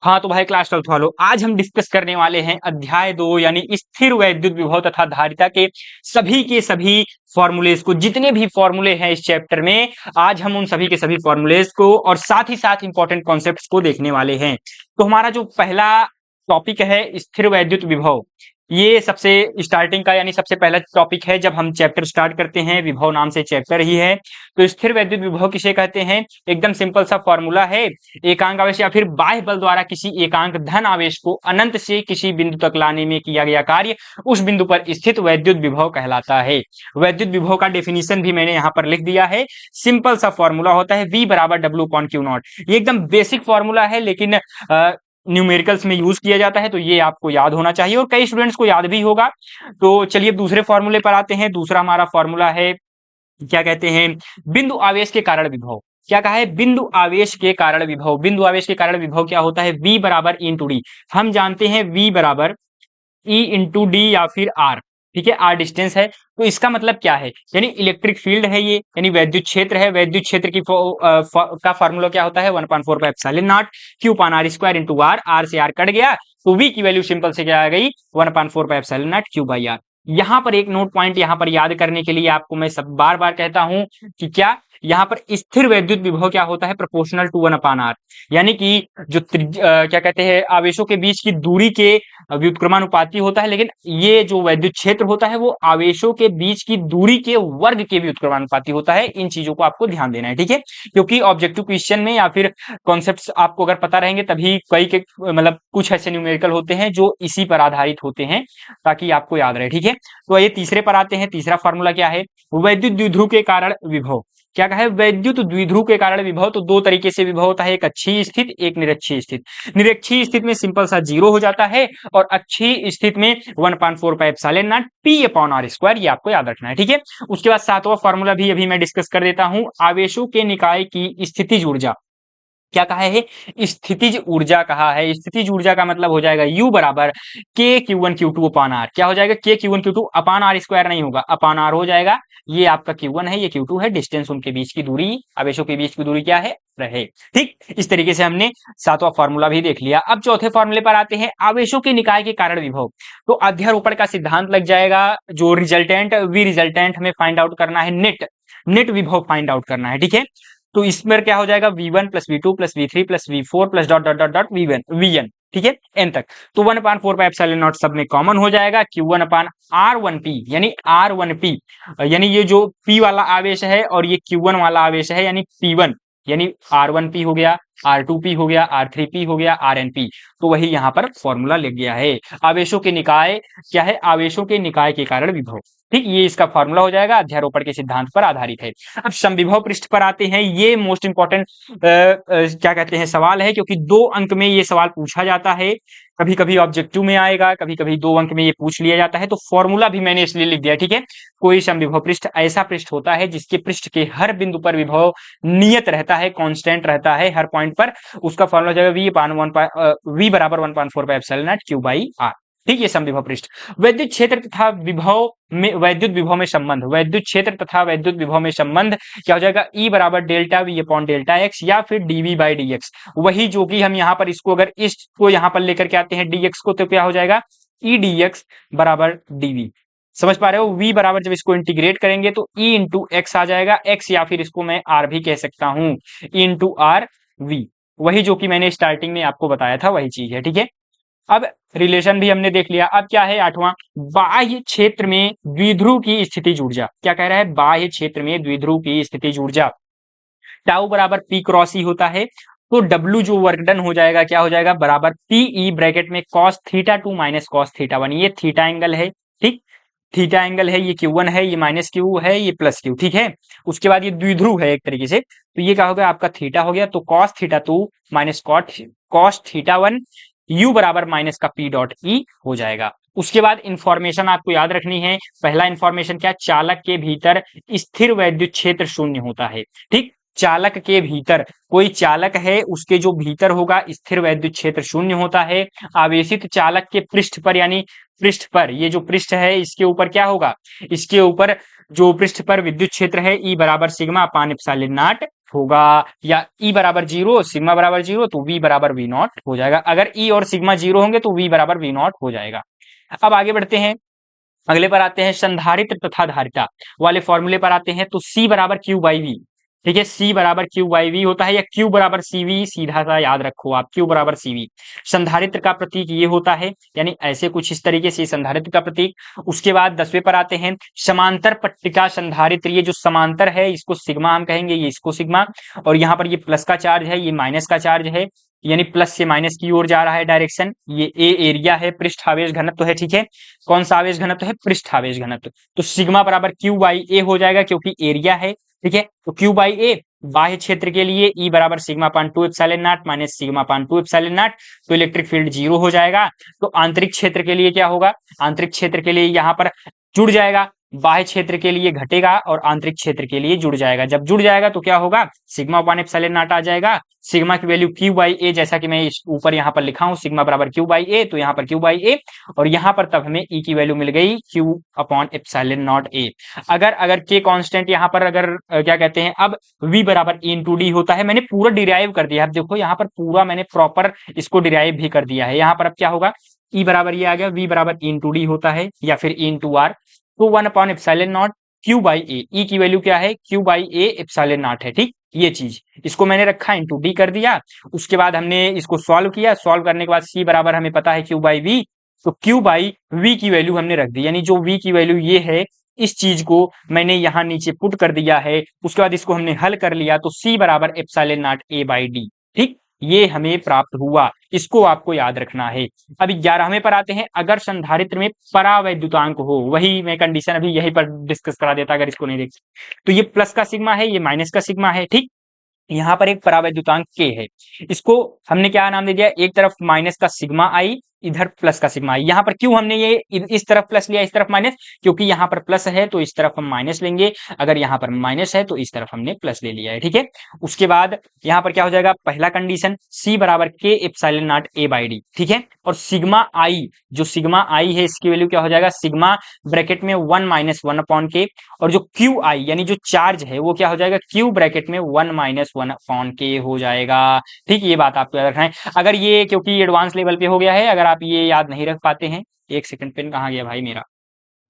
हाँ तो भाई क्लास 12 वालों, आज हम डिस्कस करने वाले हैं अध्याय 2 यानी स्थिर वैद्युत विभव तथा धारिता के सभी फॉर्मूलेज को। जितने भी फॉर्मूले हैं इस चैप्टर में, आज हम उन सभी के सभी फॉर्मूलेज को और साथ ही साथ इंपॉर्टेंट कॉन्सेप्ट्स को देखने वाले हैं। तो हमारा जो पहला टॉपिक है स्थिर वैद्युत विभव, ये सबसे स्टार्टिंग का यानी सबसे पहला टॉपिक है। जब हम चैप्टर स्टार्ट करते हैं, विभव नाम से चैप्टर ही है। तो स्थिर वैद्युत विभव किसे कहते हैं? एकदम सिंपल सा फॉर्मूला है। एकांक आवेश या फिर बाह्य बल द्वारा किसी एकांक धन आवेश को अनंत से किसी बिंदु तक लाने में किया गया कार्य उस बिंदु पर स्थित वैद्युत विभव कहलाता है। वैद्युत विभव का डेफिनेशन भी मैंने यहाँ पर लिख दिया है। सिंपल सा फॉर्मूला होता है V बराबर W अपॉन Q नॉट। ये एकदम बेसिक फॉर्मूला है, लेकिन न्यूमेरिकल्स में यूज किया जाता है, तो ये आपको याद होना चाहिए और कई स्टूडेंट्स को याद भी होगा। तो चलिए दूसरे फॉर्मूले पर आते हैं। दूसरा हमारा फॉर्मूला है, क्या कहते हैं, बिंदु आवेश के कारण विभव। क्या कहा है? बिंदु आवेश के कारण विभव। बिंदु आवेश के कारण विभव क्या होता है? V बराबर E इंटू डी। हम जानते हैं V बराबर E इंटू डी या फिर R। ठीक है, R डिस्टेंस है, तो इसका मतलब क्या है? यानी इलेक्ट्रिक फील्ड है ये, यानी वैद्युत क्षेत्र है। वैद्युत क्षेत्र की का फार्मूला क्या होता है? 1/4 पाई एप्सिलॉन नॉट Q पान R square into R। R से R कट गया तो V की वैल्यू सिंपल से क्या आ गई? 1/4 pi epsilon not Q by R। यहाँ पर एक नोट पॉइंट यहाँ पर याद करने के लिए आपको मैं सब बार बार कहता हूं कि क्या यहाँ पर स्थिर वैद्युत विभव क्या होता है? Proportional to 1/R। यानी कि जो क्या कहते हैं, आवेशों के बीच की दूरी के व्युत्क्रमानुपाती होता है, लेकिन ये जो वैद्युत क्षेत्र होता है वो आवेशों के बीच की दूरी के वर्ग के व्युत्क्रमानुपाती होता है। इन चीजों को आपको ध्यान देना है, ठीक है, क्योंकि ऑब्जेक्टिव क्वेश्चन में या फिर कॉन्सेप्ट्स आपको अगर पता रहेंगे तभी कई के मतलब कुछ ऐसे न्यूमेरिकल होते हैं जो इसी पर आधारित होते हैं, ताकि आपको याद रहे, ठीक है। तो ये तीसरे पर आते हैं। तीसरा फॉर्मूला क्या है? वैद्युत द्विध्रुव के कारण विभव। क्या कहा है? वैद्युत द्विध्रुव के कारण विभव। तो दो तरीके से विभव होता है, एक अक्षीय स्थित, एक निरक्षीय स्थित। निरक्षीय स्थित में सिंपल सा 0 हो जाता है और अक्षीय स्थित में 1/4 pi epsilon not P upon R square. ये आपको याद रखना है, ठीक है। उसके बाद सातवां फॉर्मूला भी अभी मैं डिस्कस कर देता हूं। आवेशों के निकाय की स्थितिज ऊर्जा। क्या कहा है? स्थितिज ऊर्जा कहा है। स्थितिज ऊर्जा का मतलब हो जाएगा U बराबर KQ1Q2 अपान R। क्या हो जाएगा? KQ1Q2 अपान R स्क्वायर नहीं होगा, अपान R हो जाएगा। ये आपका Q1 है, ये Q2 है। डिस्टेंस उनके बीच की दूरी, आवेशों के बीच की दूरी क्या है? रहे। ठीक, इस तरीके से हमने सातवां फॉर्मूला भी देख लिया। अब चौथे फॉर्मूले पर आते हैं, आवेशों के निकाय के कारण विभव। तो अध्यारोपण का सिद्धांत लग जाएगा। जो रिजल्टेंट V रिजल्टेंट हमें फाइंड आउट करना है, नेट विभव फाइंड आउट करना है, ठीक है। तो इसमें क्या हो जाएगा? V1 plus V2 plus V3 plus V4 plus dot dot dot dot Vn, ठीक है, एन तक। तो 1/4 पाई एप्सिलॉन नॉट सब में कॉमन हो जाएगा। Q1 अपान R1P, यानी R1P, यानी ये जो P वाला आवेश है और ये Q1 वाला आवेश है, यानी P1, यानी R1P हो गया, R2P हो गया, R3P हो गया, RNP। तो वही यहाँ पर फॉर्मूला लिख गया है। आवेशों के निकाय क्या है? आवेशों के निकाय के कारण विभव। ठीक, ये इसका फॉर्मूला हो जाएगा, अध्यारोपण के सिद्धांत पर आधारित है। अब समविभव पृष्ठ पर आते हैं। ये मोस्ट इंपॉर्टेंट क्या कहते हैं, सवाल है, क्योंकि 2 अंक में ये सवाल पूछा जाता है। कभी कभी ऑब्जेक्टिव में आएगा, कभी कभी 2 अंक में ये पूछ लिया जाता है। तो फॉर्मूला भी मैंने इसलिए लिख दिया, ठीक है। कोई समविभव पृष्ठ ऐसा पृष्ठ होता है जिसके पृष्ठ के हर बिंदु पर विभव नियत रहता है, कांस्टेंट रहता है हर पॉइंट पर। उसका फॉर्मूला हो जाएगा V बराबर 1/4 pi epsilon not Q by R। ठीक, ये समविभव पृष्ठ। वैद्युत क्षेत्र तथा विभव में, वैद्युत विभव में संबंध, वैद्युत क्षेत्र तथा वैद्युत विभव में संबंध क्या हो जाएगा? E बराबर delta V upon delta X या फिर dV बाई dx। वही जो कि हम यहाँ पर इसको अगर इसको यहाँ पर लेकर के आते हैं dx को, तो क्या हो जाएगा? E dx बराबर dV। समझ पा रहे हो? V बराबर जब इसको इंटीग्रेट करेंगे तो E इंटू एक्स आ जाएगा, x या फिर इसको मैं R भी कह सकता हूँ, E इंटू R V। वही जो कि मैंने स्टार्टिंग में आपको बताया था, वही चीज है, ठीक है। अब रिलेशन भी हमने देख लिया। अब क्या है? 8वां, बाह्य क्षेत्र में द्विध्रुव की स्थितिज ऊर्जा। क्या कह रहा है? बाह्य क्षेत्र में द्विध्रुव की स्थितिज ऊर्जा टाउ बराबर P क्रॉस E होता है। तो W जो वर्क डन हो जाएगा, क्या हो जाएगा? बराबर PE ब्रैकेट में cos θ2 माइनस cos θ1। ये थीटा एंगल है, ठीक, थीटा एंगल है। ये Q1 है, ये माइनस Q है, ये प्लस Q, ठीक है। उसके बाद ये द्विध्रुव है एक तरीके से, तो ये क्या हो गया? आपका थीटा हो गया। तो cos θ2 माइनस cos θ1 U बराबर माइनस का P डॉट E हो जाएगा। उसके बाद इंफॉर्मेशन आपको याद रखनी है। पहला इंफॉर्मेशन क्या? चालक के भीतर स्थिर वैद्युत क्षेत्र शून्य होता है। ठीक, चालक के भीतर, कोई चालक है उसके जो भीतर होगा स्थिर वैद्युत क्षेत्र शून्य होता है। आवेशित चालक के पृष्ठ पर, यानी पृष्ठ पर, ये जो पृष्ठ है इसके ऊपर क्या होगा? इसके ऊपर जो पृष्ठ पर विद्युत क्षेत्र है E बराबर सिग्मा अपान एप्सिलॉन नॉट होगा, या ई बराबर 0, सिग्मा बराबर 0 तो वी बराबर वी नॉट हो जाएगा। अगर ई और सिग्मा 0 होंगे तो वी बराबर वी नॉट हो जाएगा। अब आगे बढ़ते हैं, अगले पर आते हैं, संधारित्र तथा धारिता वाले फॉर्मूले पर आते हैं। तो C बराबर क्यू बाई वी, ठीक है, C बराबर क्यू बाई वी होता है, या Q बराबर CV, सीधा सा याद रखो आप, Q बराबर CV। संधारित्र का प्रतीक ये होता है, यानी ऐसे कुछ इस तरीके से संधारित्र का प्रतीक। उसके बाद 10वें पर आते हैं, समांतर पट्टिका संधारित्र, ये जो समांतर है इसको सिग्मा हम कहेंगे, ये इसको सिग्मा, और यहाँ पर ये प्लस का चार्ज है, ये माइनस का चार्ज है, यानी प्लस से माइनस की ओर जा रहा है डायरेक्शन। ये ए एरिया है, पृष्ठ आवेश घनत्व है, ठीक है। कौन सा आवेश घनत्व है? पृष्ठ आवेश घनत्व। तो सिग्मा बराबर क्यू बाई ए हो जाएगा, क्योंकि एरिया है, ठीक है। तो क्यू बाई ए बाह्य क्षेत्र के लिए ई बराबर सिग्मा पान 2 एप्सिलॉन नॉट माइनस सिग्मा पान 2 एप्सिलॉन नॉट, तो इलेक्ट्रिक फील्ड 0 हो जाएगा। तो आंतरिक क्षेत्र के लिए क्या होगा? आंतरिक क्षेत्र के लिए यहाँ पर जुड़ जाएगा, बाह्य क्षेत्र के लिए घटेगा और आंतरिक क्षेत्र के लिए जुड़ जाएगा। जब जुड़ जाएगा तो क्या होगा? सिग्मा पान एप्सिलॉन नॉट आ जाएगा। सिग्मा की वैल्यू क्यू बाई ए, जैसा कि मैं ऊपर यहाँ पर लिखा हूँ, सिग्मा बराबर क्यू बाई ए, तो यहाँ पर क्यू बाई ए, और यहाँ पर तब हमें ई की वैल्यू मिल गई Q upon epsilon not a. अगर के कांस्टेंट यहाँ पर अगर क्या कहते हैं, अब v बराबर ए इंटू डी होता है। मैंने पूरा डिराइव कर दिया है, अब देखो यहाँ पर पूरा मैंने प्रॉपर इसको डिराइव भी कर दिया है। यहाँ पर अब क्या होगा? ई बराबर ये आ गया, v बराबर ए इंटू डी होता है, या फिर ए इंटू आर, तो 1 upon epsilon naught q by a. E की वैल्यू क्या है? Q by a epsilon naught है, ठीक। ये चीज इसको मैंने रखा इंटू डी कर दिया। उसके बाद हमने इसको सॉल्व किया, सॉल्व करने के बाद सी बराबर हमें पता है क्यू बाई वी, तो क्यू बाई वी की वैल्यू हमने रख दी, यानी जो वी की वैल्यू ये है, इस चीज को मैंने यहाँ नीचे पुट कर दिया है। उसके बाद इसको हमने हल कर लिया, तो सी बराबर epsilon not a by D, ठीक, ये हमें प्राप्त हुआ। इसको आपको याद रखना है। अब 11वें पर आते हैं, अगर संधारित्र में परावैद्युतांक हो, वही मैं कंडीशन अभी यहीं पर डिस्कस करा देता अगर इसको नहीं देख, तो ये प्लस का सिग्मा है, ये माइनस का सिग्मा है, ठीक। यहाँ पर एक परावैद्युतांक के है, इसको हमने क्या नाम दे दिया? एक तरफ माइनस का सिग्मा आई, इधर प्लस का सिग्मा आई। यहाँ पर क्यों हमने ये इस तरफ प्लस लिया, इस तरफ माइनस? क्योंकि यहाँ पर प्लस है तो इस तरफ हम माइनस लेंगे, अगर यहाँ पर माइनस है तो इस तरफ हमने प्लस ले लिया है, ठीक है। उसके बाद यहाँ पर क्या हो जाएगा? पहला कंडीशन, सी बराबर के epsilon not a by D, ठीक है। और सिग्मा आई, जो सिग्मा आई है इसकी वैल्यू क्या हो जाएगा? सिग्मा ब्रैकेट में 1 माइनस 1 अपॉन के, और जो क्यू आई यानी जो चार्ज है वो क्या हो जाएगा? क्यू ब्रैकेट में 1 माइनस 1 अपॉन के हो जाएगा, ठीक। ये बात आपको याद रखना है। अगर ये, क्योंकि एडवांस लेवल पे हो गया है, अगर आप ये याद नहीं रख पाते हैं, एक सेकंड, पेन कहाँ गया भाई मेरा?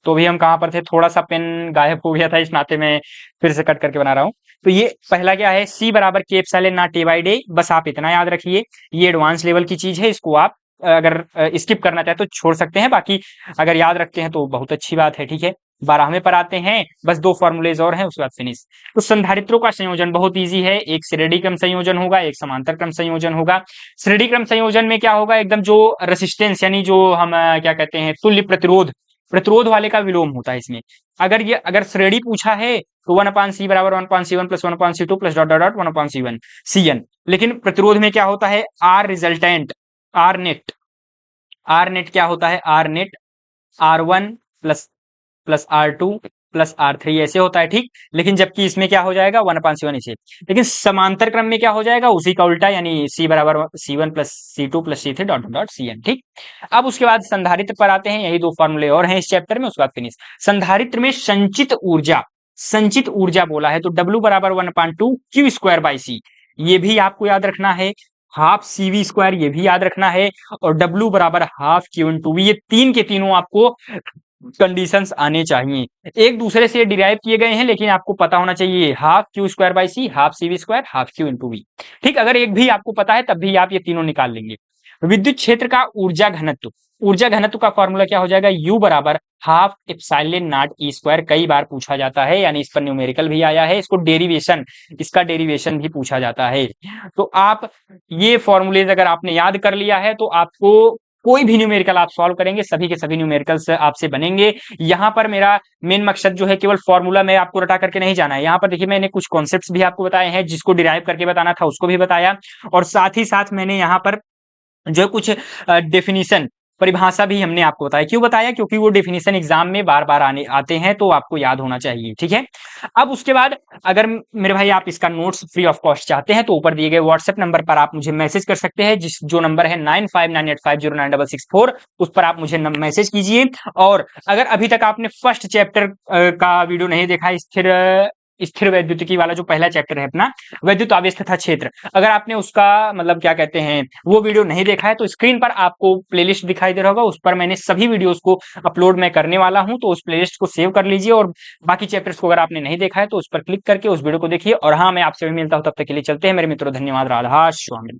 तो भी हम कहाँ पर थे? थोड़ा सा पेन गायब हो गया था, इस नाते मैं फिर से कट करके बना रहा हूँ। तो ये पहला क्या है? सी बराबर के epsilon not a by D, बस आप इतना याद रखिए। ये एडवांस लेवल की चीज है, इसको आप अगर स्किप करना चाहे तो छोड़ सकते हैं, बाकी अगर याद रखते हैं तो बहुत अच्छी बात है, ठीक है। 12वें पर आते हैं, बस 2 फॉर्मूलेज और हैं, उसके बाद फिनिश। तो संधारित्रों का संयोजन बहुत इजी है, एक श्रेणी क्रम संयोजन होगा, एक समांतर क्रम संयोजन होगा। श्रेणी क्रम संयोजन में क्या होगा? एकदम जो रेसिस्टेंस यानी जो हम क्या कहते हैं, तुल्य प्रतिरोध, प्रतिरोध वाले का विलोम होता है इसमें। अगर श्रेणी पूछा है तो 1 अपान सी बराबर 1 upon C1 plus 1 upon C2 plus dot dot dot 1 upon C1 CN। लेकिन प्रतिरोध में क्या होता है? R resultant, R net, R net क्या होता है? R net R1 plus plus R2 plus R3 ऐसे होता है, ठीक। लेकिन जबकि इसमें क्या हो जाएगा? 1 अपान C1 इसे। लेकिन समांतर क्रम में क्या हो जाएगा? उसी का उल्टा, यानी C बराबर C1 plus C2 plus C3 dot dot CN, ठीक। अब उसके बाद संधारित्र पर आते हैं, यही 2 फॉर्मूले और हैं इस चैप्टर में, उसके बाद फिनिश। संधारित्र में संचित ऊर्जा, संचित ऊर्जा बोला है तो W बराबर 1 अपान 2 Q स्क्वायर बाई C, ये भी आपको याद रखना है। हाफ CV स्क्वायर, ये भी याद रखना है। और W बराबर हाफ Q इंटू V, ये तीन के तीनों आपको कंडीशंस आने चाहिए। एक दूसरे से डिराइव किए गए हैं, लेकिन आपको पता होना चाहिए half Q square by C, half CV square, half Q into V, ठीक। अगर एक भी आपको पता है तब भी आप ये तीनों निकाल लेंगे। विद्युत क्षेत्र का ऊर्जा घनत्व, ऊर्जा घनत्व का फॉर्मूला क्या हो जाएगा? U बराबर half epsilon not E square, कई बार पूछा जाता है, यानी इस पर न्यूमेरिकल भी आया है, इसको डेरिवेशन, इसका डेरिवेशन भी पूछा जाता है। तो आप ये फॉर्मूलेज अगर आपने याद कर लिया है तो आपको कोई भी न्यूमेरिकल आप सॉल्व करेंगे, सभी के सभी न्यूमेरिकल्स आपसे बनेंगे। यहाँ पर मेरा मेन मकसद जो है, केवल फॉर्मूला में आपको रटा करके नहीं जाना है। यहाँ पर देखिए मैंने कुछ कॉन्सेप्ट्स भी आपको बताए हैं, जिसको डिराइव करके बताना था उसको भी बताया, और साथ ही साथ मैंने यहाँ पर जो कुछ डेफिनेशन, परिभाषा भी हमने आपको बताया। क्यों बताया? क्योंकि वो डेफिनेशन एग्जाम में बार बार आते हैं, तो आपको याद होना चाहिए, ठीक है। अब उसके बाद अगर मेरे भाई आप इसका नोट्स फ्री ऑफ कॉस्ट चाहते हैं तो ऊपर दिए गए व्हाट्सएप नंबर पर आप मुझे मैसेज कर सकते हैं, जो नंबर है 9598509664, उस पर आप मुझे मैसेज कीजिए। और अगर अभी तक आपने फर्स्ट चैप्टर का वीडियो नहीं देखा, स्थिर स्थिर वैद्युतिकी वाला जो पहला चैप्टर है अपना, वैद्युत आवेश तथा क्षेत्र, अगर आपने उसका मतलब क्या कहते हैं वो वीडियो नहीं देखा है तो स्क्रीन पर आपको प्लेलिस्ट दिखाई दे रहा होगा, उस पर मैंने सभी वीडियोस को अपलोड मैं करने वाला हूं, तो उस प्लेलिस्ट को सेव कर लीजिए और बाकी चैप्टर्स को अगर आपने नहीं देखा है तो उस पर क्लिक करके उस वीडियो को देखिए। और हाँ, मैं आपसे भी मिलता हूं, तब तक के लिए चलते हैं मेरे मित्रों, धन्यवाद, राधा स्वामी।